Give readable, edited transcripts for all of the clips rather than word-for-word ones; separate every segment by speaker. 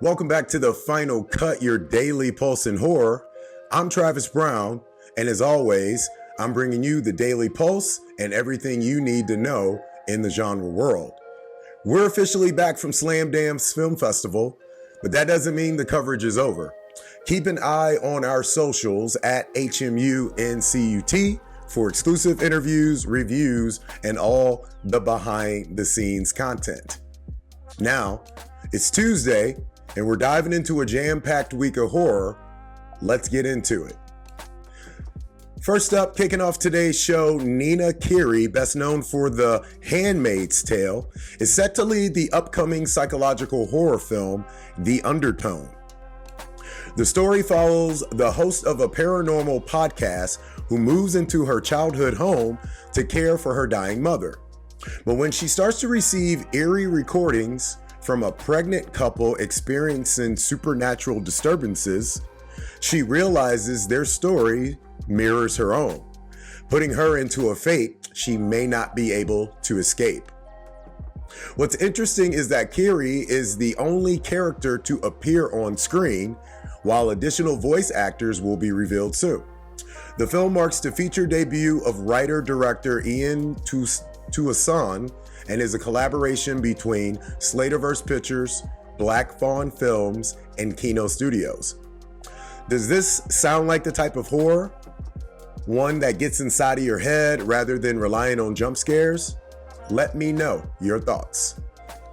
Speaker 1: Welcome back to the Final Cut, your daily pulse in horror. I'm Travis Brown, and as always, I'm bringing you the daily pulse and everything you need to know in the genre world. We're officially back from Slam Dam's Film Festival, but that doesn't mean the coverage is over. Keep an eye on our socials at HMUNCUT for exclusive interviews, reviews, and all the behind-the-scenes content. Now, it's Tuesday, and we're diving into a jam-packed week of horror. Let's get into it. First up, kicking off today's show, Kiri, best known for The Handmaid's Tale, is set to lead the upcoming psychological horror film, The Undertone. The story follows the host of a paranormal podcast who moves into her childhood home to care for her dying mother. But when she starts to receive eerie recordings from a pregnant couple experiencing supernatural disturbances, she realizes their story mirrors her own, putting her into a fate she may not be able to escape. What's interesting is that Kiri is the only character to appear on screen, while additional voice actors will be revealed soon. The film marks the feature debut of writer-director Ian Tuason and is a collaboration between Slaterverse Pictures, Black Fawn Films, and Kino Studios. Does this sound like the type of horror? One that gets inside of your head rather than relying on jump scares? Let me know your thoughts.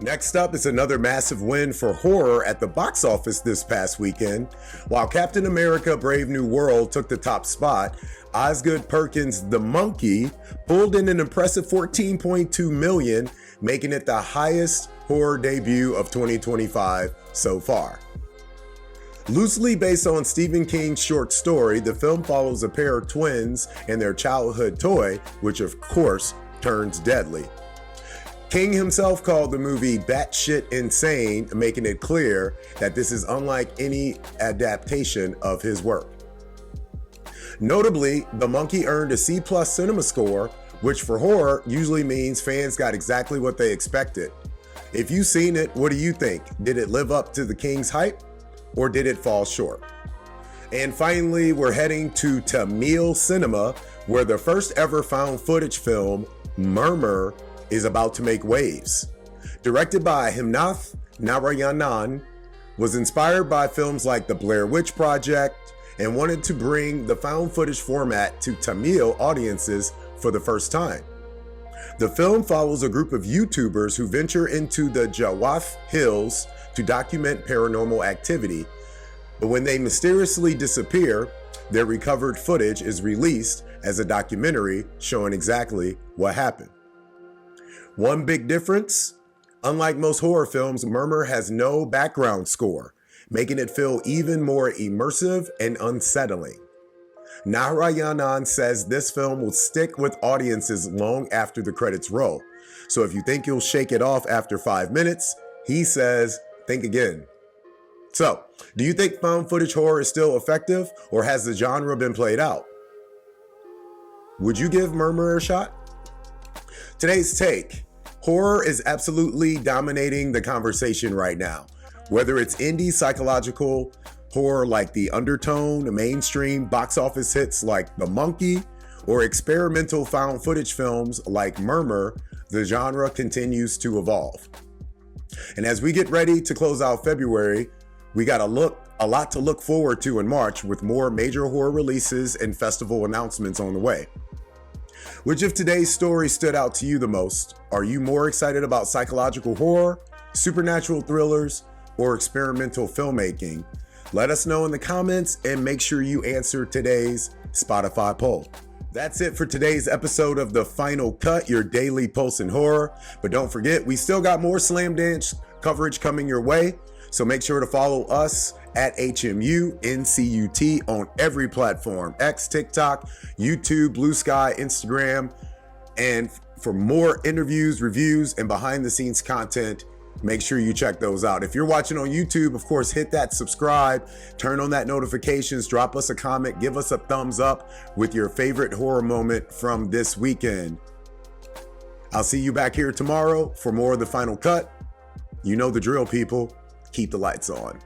Speaker 1: Next up is another massive win for horror at the box office this past weekend. While Captain America: Brave New World took the top spot, Osgood Perkins' The Monkey pulled in an impressive $14.2 million, making it the highest horror debut of 2025 so far. Loosely based on Stephen King's short story, the film follows a pair of twins and their childhood toy, which of course turns deadly. King himself called the movie batshit insane, making it clear that this is unlike any adaptation of his work. Notably, The Monkey earned a C+ cinema score, which for horror usually means fans got exactly what they expected. If you've seen it, what do you think? Did it live up to the King's hype, or did it fall short? And finally, we're heading to Tamil cinema, where the first ever found footage film, Murmur, is about to make waves. Directed by Himnath Narayanan, was inspired by films like The Blair Witch Project, and wanted to bring the found footage format to Tamil audiences for the first time. The film follows a group of YouTubers who venture into the Jawaf Hills to document paranormal activity, but when they mysteriously disappear, their recovered footage is released as a documentary showing exactly what happened. One big difference: unlike most horror films, Murmur has no background score, making it feel even more immersive and unsettling. Narayanan says this film will stick with audiences long after the credits roll. So if you think you'll shake it off after 5 minutes, he says, think again. So, do you think found footage horror is still effective, or has the genre been played out? Would you give Murmur a shot? Today's take: horror is absolutely dominating the conversation right now. Whether it's indie psychological horror like The Undertone, mainstream box office hits like The Monkey, or experimental found footage films like Murmur, the genre continues to evolve. And as we get ready to close out February, we got a lot to look forward to in March, with more major horror releases and festival announcements on the way. Which of today's stories stood out to you the most? Are you more excited about psychological horror, supernatural thrillers, or experimental filmmaking? Let us know in the comments, and make sure you answer today's Spotify poll. That's it for today's episode of The Final Cut, your daily pulse in horror. But don't forget, we still got more Slam Dance coverage coming your way. So make sure to follow us at HMUNCUT on every platform: X, TikTok, YouTube, Blue Sky, Instagram. And for more interviews, reviews, and behind the scenes content, make sure you check those out. If you're watching on YouTube, of course, hit that subscribe, turn on that notifications, drop us a comment, give us a thumbs up with your favorite horror moment from this weekend. I'll see you back here tomorrow for more of The Final Cut. You know the drill, people. keep the lights on.